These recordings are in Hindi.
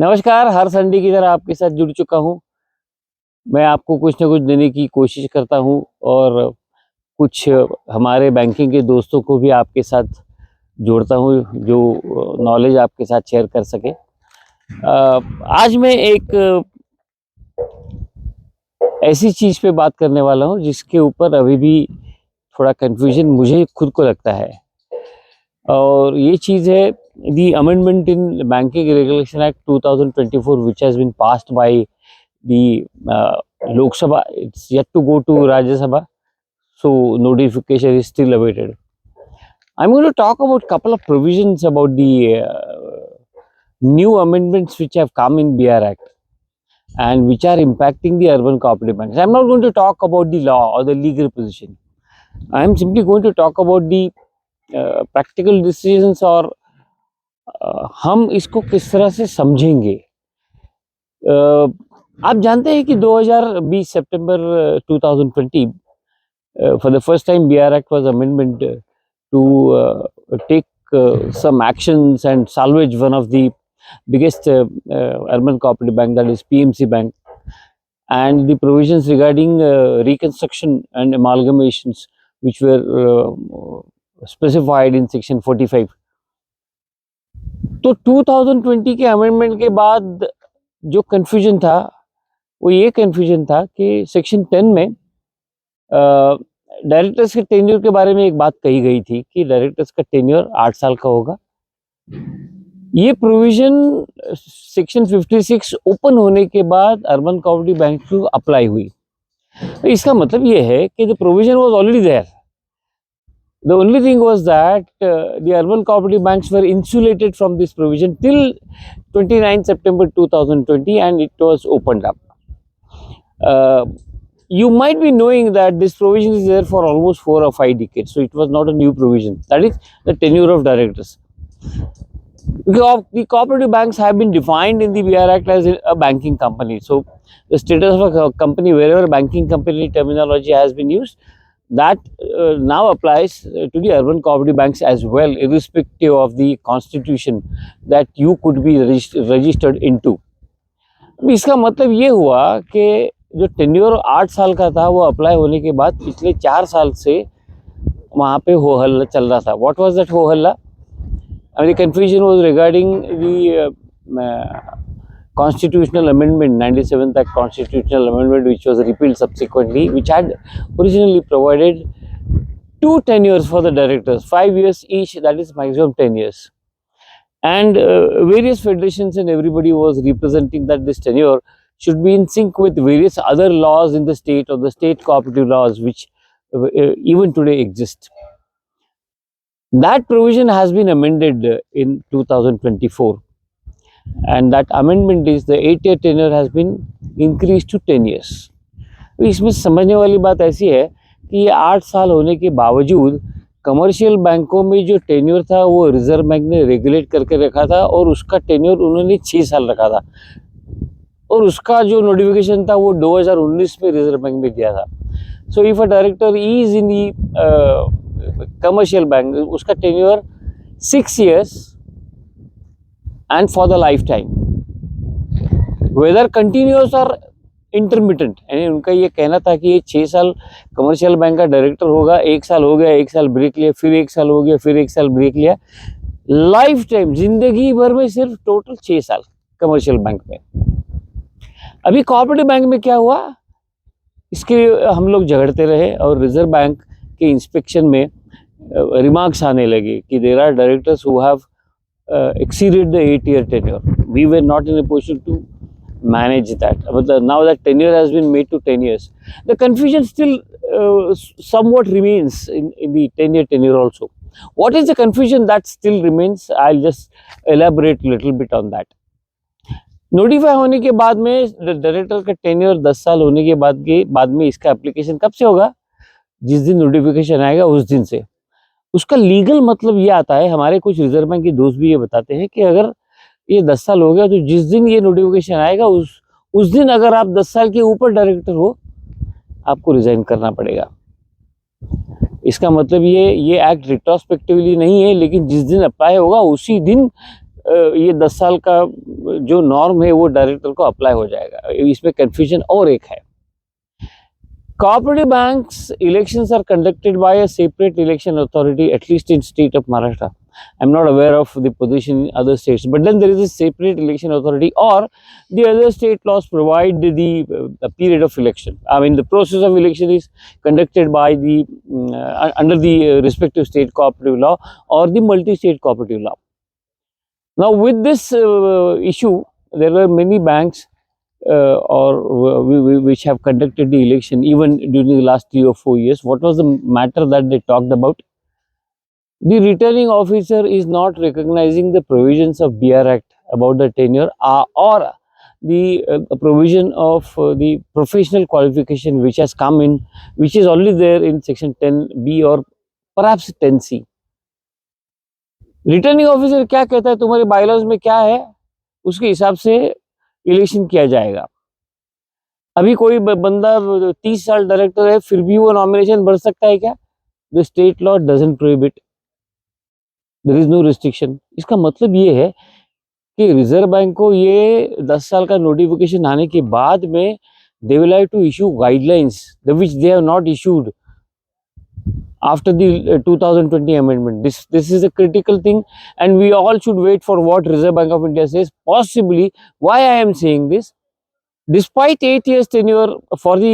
नमस्कार, हर संडे की तरह आपके साथ जुड़ चुका हूँ। मैं आपको कुछ न कुछ देने की कोशिश करता हूँ और कुछ हमारे बैंकिंग के दोस्तों को भी आपके साथ जोड़ता हूँ, जो नॉलेज आपके साथ शेयर कर सकें। आज मैं एक ऐसी चीज़ पे बात करने वाला हूँ जिसके ऊपर अभी भी थोड़ा कन्फ्यूजन मुझे खुद को लगता है, और ये चीज़ है the amendment in banking regulation act 2024 which has been passed by the Lok Sabha. It's yet to go to Rajya Sabha, so notification is still awaited. I'm going to talk about couple of provisions about the new amendments which have come in BR Act and which are impacting the urban cooperative banks. I'm not going to talk about the law or the legal position. I'm simply going to talk about the practical decisions और हम इसको किस तरह से समझेंगे। आप जानते हैं कि 2020 सितंबर 2020 for the first time BR Act was amendment to take some actions and salvage one of the biggest urban cooperative bank, that is PMC Bank, and the provisions regarding reconstruction and amalgamations which were specified in section 45. तो 2020 के अमेंडमेंट के बाद जो कन्फ्यूजन था वो ये कन्फ्यूजन था कि सेक्शन 10 में डायरेक्टर्स के टेन्योर के बारे में एक बात कही गई थी कि डायरेक्टर्स का टेन्योर 8 साल का होगा। ये प्रोविजन सेक्शन 56 ओपन होने के बाद अर्बन कोऑपरेटिव बैंक को अप्लाई हुई। तो इसका मतलब ये है कि the provision was already there. The only thing was that the urban cooperative banks were insulated from this provision till 29 September 2020 and it was opened up. You might be knowing that this provision is there for almost 4 or 5 decades, so it was not a new provision. That is the tenure of directors. The cooperative banks have been defined in the BR Act as a banking company. So the status of a company, wherever banking company terminology has been used, that now applies to the urban cooperative banks as well, irrespective of the constitution that you could be registered into. इसका मतलब ये हुआ कि जो टेन्योर 8 साल का था वो अप्लाई होने के बाद पिछले 4 साल से वहाँ पे हो हल्ला चल रहा था। What was that हो हल्ला? The confusion was regarding the constitutional amendment, 97th Act constitutional amendment, which was repealed subsequently, which had originally provided 2 tenures for the directors, 5 years each, that is maximum 10 years. And various federations and everybody was representing that this tenure should be in sync with various other laws in the state or the state cooperative laws which even today exist. That provision has been amended in 2024. And that amendment is the 8-year tenure has been increased to 10 years. तो इसमें समझने वाली बात ऐसी है कि ये 8 साल होने के बावजूद कमर्शियल बैंकों में जो टेन्योर था वो रिजर्व बैंक ने रेगुलेट करके रखा था और उसका टेन्योर उन्होंने 6 साल रखा था और उसका जो नोटिफिकेशन था वो 2019 में रिजर्व बैंक में दिया था। So if a director is in the commercial bank, उसका tenure 6 years and for the lifetime, whether continuous or intermittent. यानी उनका ये कहना था कि ये 6 साल कमर्शियल बैंक का डायरेक्टर होगा, 1 साल हो गया, 1 साल ब्रेक लिया, फिर 1 साल हो गया, फिर 1 साल ब्रेक लिया, लाइफ टाइम जिंदगी भर में सिर्फ टोटल 6 साल कमर्शियल बैंक में। अभी कोऑपरेटिव बैंक में क्या हुआ, इसके हम लोग झगड़ते रहे और रिजर्व बैंक के इंस्पेक्शन में रिमार्क्स आने लगे कि there are directors who have exceeded the 8-year tenure. We were not in a position to manage that. But now that tenure has been made to 10 years. The confusion still somewhat remains in the 10-year tenure also. What is the confusion that still remains? I'll just elaborate a little bit on that. Notify होने के बाद में डायरेक्टर का टेन्योर 10 साल होने के बाद में इसका एप्लीकेशन कब से होगा? जिस दिन नोटिफिकेशन आएगा उस दिन से। उसका लीगल मतलब ये आता है, हमारे कुछ रिजर्व बैंक के दोस्त भी ये बताते हैं कि अगर ये 10 साल हो गया तो जिस दिन ये नोटिफिकेशन आएगा उस दिन अगर आप 10 साल के ऊपर डायरेक्टर हो आपको रिजाइन करना पड़ेगा। इसका मतलब ये एक्ट रिट्रोस्पेक्टिवली नहीं है, लेकिन जिस दिन अप्लाई होगा उसी दिन ये 10 साल का जो नॉर्म है वो डायरेक्टर को अप्लाई हो जाएगा। इसमें कंफ्यूजन और एक है, cooperative banks elections are conducted by a separate election authority, at least in state of Maharashtra. I'm not aware of the position in other states, but then there is a separate election authority, or the other state laws provide the period of election. I mean, the process of election is conducted by the under the respective state cooperative law or the multi-state cooperative law. Now, with this issue, there were many banks which have conducted the election even during the last 3 or 4 years. What was the matter that they talked about? The returning officer is not recognizing the provisions of BR Act about the tenure or the provision of the professional qualification which has come in, which is only there in section 10B or perhaps 10C. Returning officer क्या कहता है, तुम्हारे बायलॉज में क्या है, उसके हिसाब से इलेक्शन किया जाएगा। अभी कोई बंदा 30 साल डायरेक्टर है फिर भी वो नॉमिनेशन भर सकता है क्या? The state law doesn't prohibit, there is no restriction. इसका मतलब ये है कि रिजर्व बैंक को ये 10 साल का नोटिफिकेशन आने के बाद में they will have to issue guidelines which they have not issued after the 2020 amendment. This is a critical thing, and we all should wait for what Reserve Bank of India says. Possibly, why I am saying this, despite 8 years tenure for the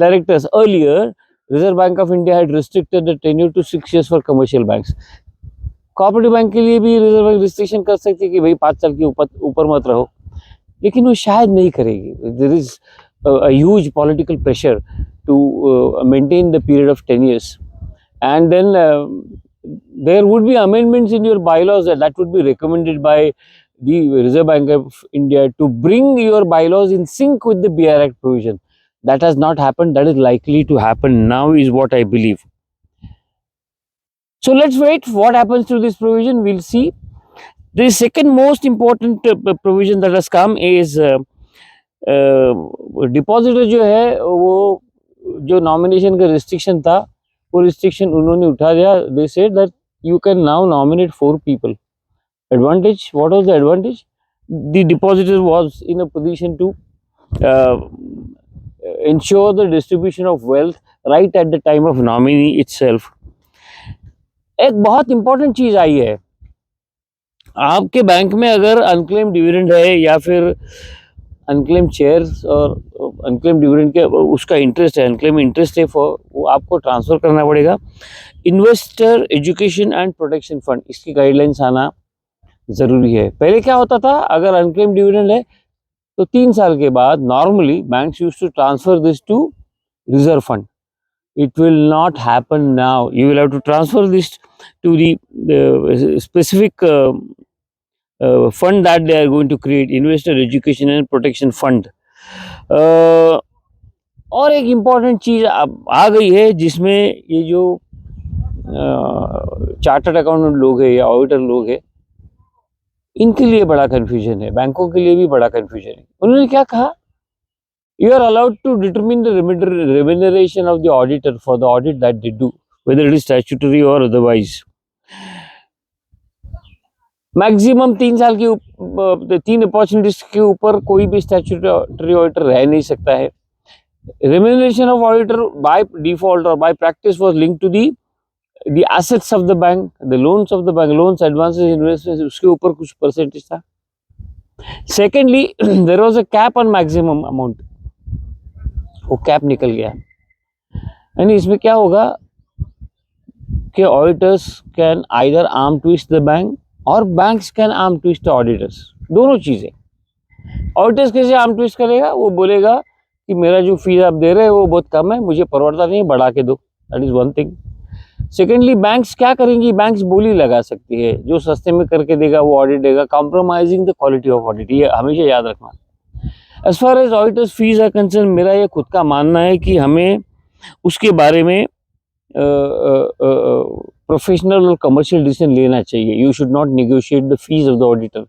directors earlier, Reserve Bank of India had restricted the tenure to 6 years for commercial banks. Cooperative bank के लिए भी रिजर्व बैंक रिस्ट्रिक्शन कर सकती है कि भाई 5 साल के ऊपर मत रहो, लेकिन वो शायद नहीं करेगी। There is a huge political pressure to maintain the period of 10 years, and then there would be amendments in your bylaws that would be recommended by the Reserve Bank of India to bring your bylaws in sync with the BR Act provision. That has not happened. That is likely to happen now is what I believe. So let's wait what happens to this provision. We'll see. The second most important provision that has come is depositor जो है वो जो नॉमिनेशन का रिस्ट्रिक्शन था वो रिस्ट्रिक्शन उन्होंने उठा दिया। They said that you can now nominate 4 people. Advantage, what was the advantage? The depositor was in a position to ensure the distribution of wealth right at the time of nominee itself. एक बहुत इंपॉर्टेंट चीज आई है, आपके बैंक में अगर अनक्लेम डिविडेंड है या फिर अनक्लेम शेयर्स और अनक्लेम डिविडेंड के उसका इंटरेस्ट है, अनक्लेम इंटरेस्ट है, वो आपको ट्रांसफर करना पड़ेगा investor education and protection fund. इसकी गाइडलाइंस आना ज़रूरी है। पहले क्या होता था, अगर अनक्लेम डिविडेंड है तो 3 साल के बाद normally banks used to transfer this to reserve fund. It will not happen now. You will have to transfer this to the specific fund that they are going to create, Investor Education and Protection Fund. और एक इम्पॉर्टेंट चीज़ आ गई है जिसमें ये जो चार्टर्ड अकाउंटेंट लोग हैं या ऑडिटर लोग हैं, इनके लिए बड़ा कन्फ्यूजन है, बैंकों के लिए भी बड़ा कन्फ्यूजन है। उन्होंने क्या कहा, you are allowed to determine the remuneration of the auditor for the audit that they do, whether it is statutory or otherwise. Maximum 3 साल की 3 अपॉर्चुनिटीज के ऊपर कोई भी स्टैट्यूटरी ऑडिटर रह नहीं सकता है। remuneration of auditor by default or by practice was linked to the assets of the bank, the loans of the bank, loans, advances, investments, उसके ऊपर कुछ परसेंटेज था। Secondly, there was a cap on maximum amount, वो कैप निकल गया। यानी इसमें क्या होगा कि auditors can either arm twist the bank और banks can arm twist auditors, दोनों चीज़ें। ऑडिटर्स कैसे आर्म ट्विस्ट करेगा, वो बोलेगा कि मेरा जो फीस आप दे रहे हैं वो बहुत कम है, मुझे परवड़ता नहीं, बढ़ा के दो। That is one thing. Secondly, banks क्या करेंगी, बैंक्स बोली लगा सकती है, जो सस्ते में करके देगा वो ऑडिट देगा, compromising the quality of audit. ये हमेशा याद रखना। As far as auditors fees are concern, मेरा ये खुद का मानना है कि हमें उसके बारे में प्रोफेशनल और कमर्शियल डिसीजन लेना चाहिए। You should not negotiate the fee of the auditor,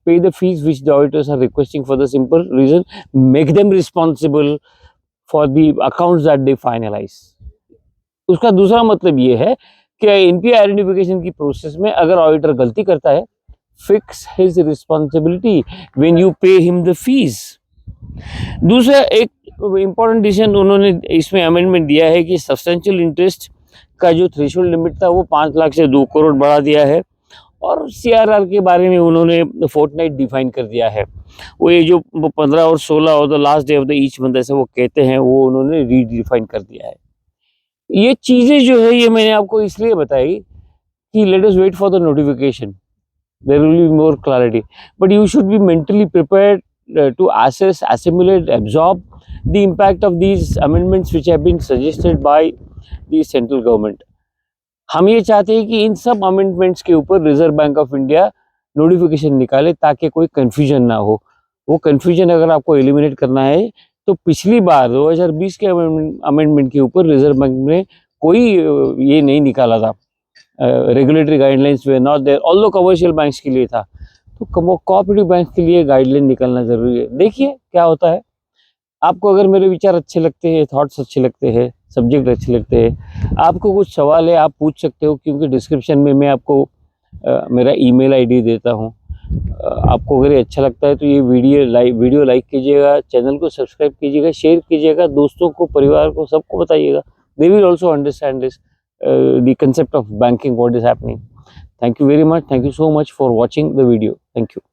pay the fee which the auditors are requesting for the simple reason, make them responsible for the accounts that they finalise. उसका दूसरा मतलब ये है कि एनपीए आइडेंटिफिकेशन की प्रोसेस में अगर ऑडिटर गलती करता है, fix his responsibility when you pay him the fees. दूसरा एक इम्पोर्टेंट डिसीजन उन्होंने इसमें अमेंडमेंट दिया है कि सब्सटेंशियल इंटरेस्ट का जो थ्रेशोल्ड लिमिट था वो 5 लाख से 2 करोड़ बढ़ा दिया है, और सीआरआर के बारे में उन्होंने फोर्टनाइट डिफाइन कर दिया है। वो ये जो 15 और 16 और the last day of the each month ऐसे वो कहते हैं, वो उन्होंने रीडिफाइन कर दिया है। ये चीज़ें जो है ये मैंने आपको इसलिए बताई कि let us wait for the notification, there will be more clarity, but you should be mentally prepared to assess, assimilate, absorb the impact of these amendments which have been suggested by the central government. हम ये चाहते हैं कि इन सब अमेंडमेंट्स के ऊपर reserve bank of India notification निकाले ताकि कोई कंफ्यूजन ना हो। वो कंफ्यूजन अगर आपको एलिमिनेट करना है तो पिछली बार 2020 के अमेंडमेंट के ऊपर रिजर्व बैंक ने कोई ये नहीं निकाला था, regulatory guidelines were not there, although commercial banks के लिए था, तो कोऑपरेटिव बैंक के लिए गाइडलाइन निकलना जरूरी है। देखिए क्या होता है। आपको अगर मेरे विचार अच्छे लगते हैं, थॉट्स अच्छे लगते हैं, सब्जेक्ट अच्छे लगते हैं, आपको कुछ सवाल है आप पूछ सकते हो, क्योंकि डिस्क्रिप्शन में मैं आपको मेरा ईमेल आईडी देता हूँ। आपको अगर ये अच्छा लगता है तो ये वीडियो लाइक कीजिएगा, चैनल को सब्सक्राइब कीजिएगा, शेयर कीजिएगा, दोस्तों को, परिवार को, सबको बताइएगा। They will also understand this the concept of banking, what is happening. Thank you very much. Thank you so much for watching the video. Thank you.